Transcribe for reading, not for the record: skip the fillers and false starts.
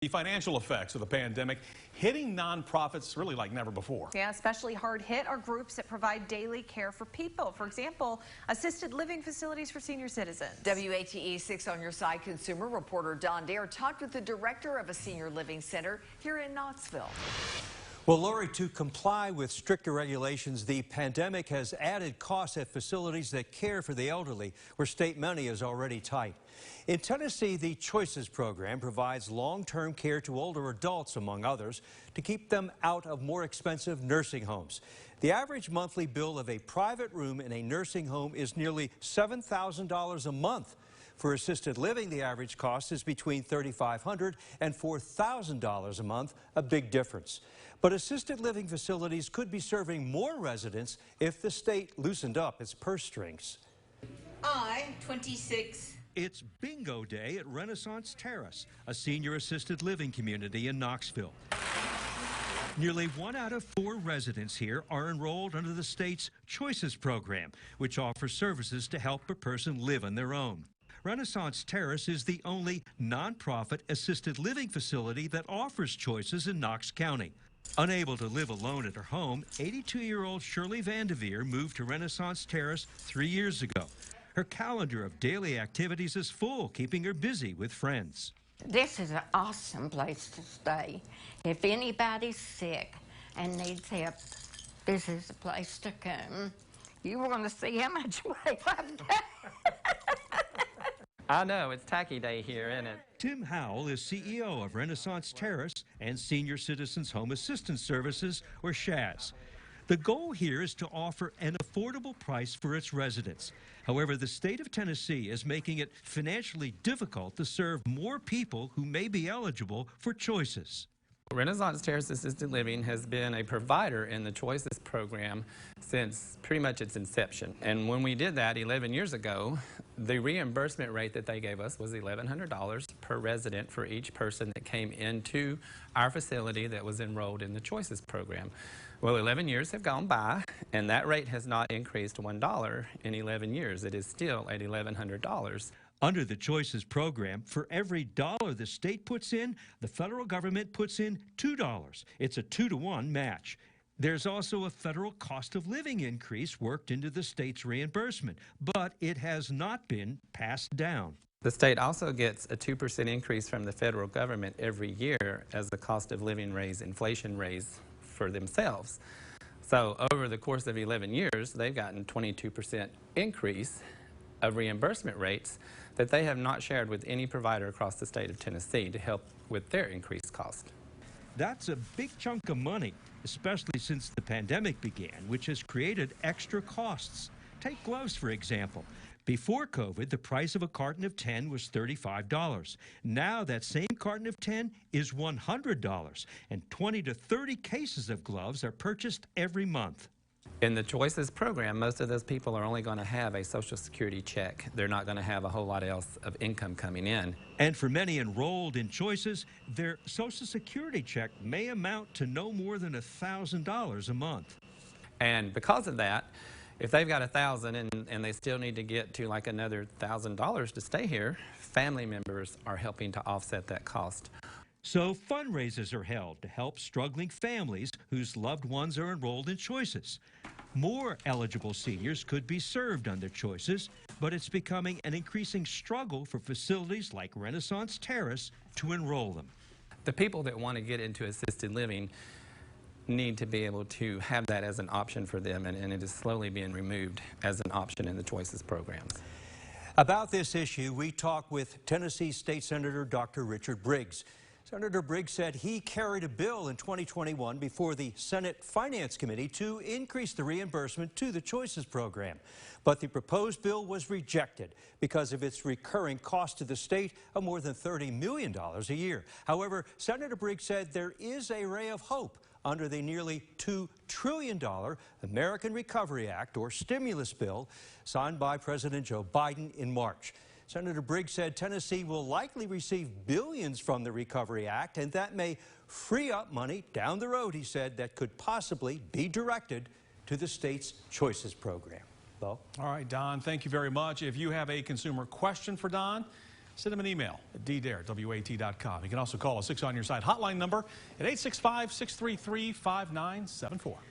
The financial effects of the pandemic hitting nonprofits really like never before. Yeah, especially hard hit are groups that provide daily care for people. For example, assisted living facilities for senior citizens. WATE 6 on your side consumer reporter Don Dare talked with the director of a senior living center here in Knoxville. Well, Lori, to comply with stricter regulations, the pandemic has added costs at facilities that care for the elderly, where state money is already tight. In Tennessee, the Choices program provides long-term care to older adults, among others, to keep them out of more expensive nursing homes. The average monthly bill of a private room in a nursing home is nearly $7,000 a month. For assisted living, the average cost is between $3,500 and $4,000 a month, a big difference. But assisted living facilities could be serving more residents if the state loosened up its purse strings. I, 26. It's bingo day at Renaissance Terrace, a senior assisted living community in Knoxville. Nearly 1 out of 4 residents here are enrolled under the state's Choices program, which offers services to help a person live on their own. Renaissance Terrace is the only nonprofit assisted living facility that offers Choices in Knox County. Unable to live alone at her home, 82-year-old Shirley Vandeveer moved to Renaissance Terrace 3 years ago. Her calendar of daily activities is full, keeping her busy with friends. This is an awesome place to stay. If anybody's sick and needs help, this is the place to come. You want to see how much weight I've got? I know, it's tacky day here, isn't it? Tim Howell is CEO of Renaissance Terrace and Senior Citizens Home Assistance Services, or SHAS. The goal here is to offer an affordable price for its residents. However, the state of Tennessee is making it financially difficult to serve more people who may be eligible for Choices. Renaissance Terrace Assisted Living has been a provider in the Choices program since pretty much its inception. And when we did that 11 years ago, the reimbursement rate that they gave us was $1,100 per resident for each person that came into our facility that was enrolled in the Choices program. Well, 11 years have gone by, and that rate has not increased $1 in 11 years. It is still at $1,100. Under the Choices program, for every dollar the state puts in, the federal government puts in $2. It's a 2-to-1 match. There's also a federal cost of living increase worked into the state's reimbursement, but it has not been passed down. The state also gets a 2% increase from the federal government every year as the cost of living raise, inflation raise for themselves. So over the course of 11 years, they've gotten 22% increase of reimbursement rates that they have not shared with any provider across the state of Tennessee to help with their increased cost. That's a big chunk of money, especially since the pandemic began, which has created extra costs. Take gloves, for example. Before COVID, the price of a carton of 10 was $35. Now that same carton of 10 is $100, and 20 to 30 cases of gloves are purchased every month. In the Choices program, most of those people are only going to have a Social Security check. They're not going to have a whole lot else of income coming in. And for many enrolled in Choices, their Social Security check may amount to no more than $1,000 a month. And because of that, if they've got $1,000 and they still need to get to like another $1,000 to stay here, family members are helping to offset that cost. So fundraisers are held to help struggling families whose loved ones are enrolled in Choices. More eligible seniors could be served under Choices, but it's becoming an increasing struggle for facilities like Renaissance Terrace to enroll them. The people that want to get into assisted living need to be able to have that as an option for them, and it is slowly being removed as an option in the Choices programs. About this issue, we talked with Tennessee State Senator Dr. Richard Briggs. Senator Briggs said he carried a bill in 2021 before the Senate Finance Committee to increase the reimbursement to the Choices program. But the proposed bill was rejected because of its recurring cost to the state of more than $30 million a year. However, Senator Briggs said there is a ray of hope under the nearly $2 trillion American Recovery Act, or stimulus bill, signed by President Joe Biden in March. Senator Briggs said Tennessee will likely receive billions from the Recovery Act, and that may free up money down the road, he said, that could possibly be directed to the state's Choices program. Bo? All right, Don, thank you very much. If you have a consumer question for Don, send them an email at ddare@wat.com. You can also call a 6 on Your Side hotline number at 865-633-5974.